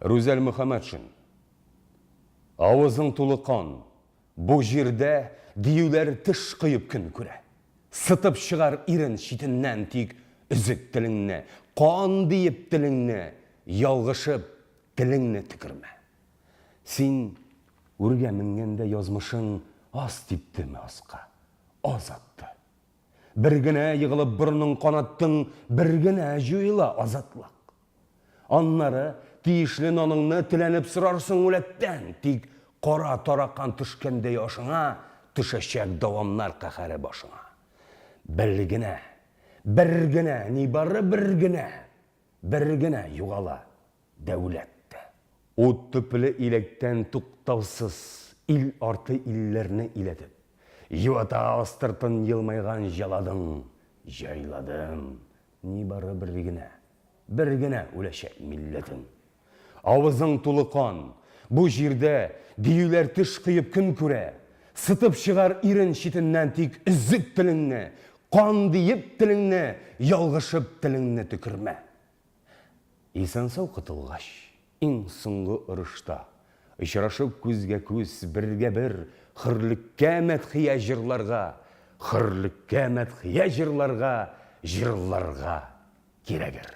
Рүзәл Мөхәммәтшин. Ауызың тулы қан, бұл жерде диюлер тіш қиып күн күрә. Сытып шығар ирін шитіннен тек үзік тіліңне, қан дейіп тіліңне, ялғышып тіліңне түкірме. Сен өрге мінгенде язмышың аз типті ме асқа, аз атты. Бір гіне еғылып бұрының қанаттың, бір гіне жойыла азатлық. Аннары тиішлі наныңны тіленіп сұрарсың өлеттен, тек қора тараққан түшкенде яшыңа, түшешек давамнар қақары башыңа. Бір гіне, не бары бір гіне юғала дәулетті. От түпілі илектен тұқтаусыз, ил арты иллерні илетіп, юата астыртын елмайған жаладың, жайладың, не бары бір гіне өлешек миллетін. Ауызың тұлы қан, бұл жерде диюлер тіш қиып күн көре, сытып шығар ирін шетіннен тек үзік тіліңне, қан дейіп тіліңне, ялғышып тіліңне түкірме. Исән сау қытылғаш, ең сұңғы ұрышта, ұшырашып көзге көз, бірге бір, қырлікке мәтхия жырларға, жырларға керегір.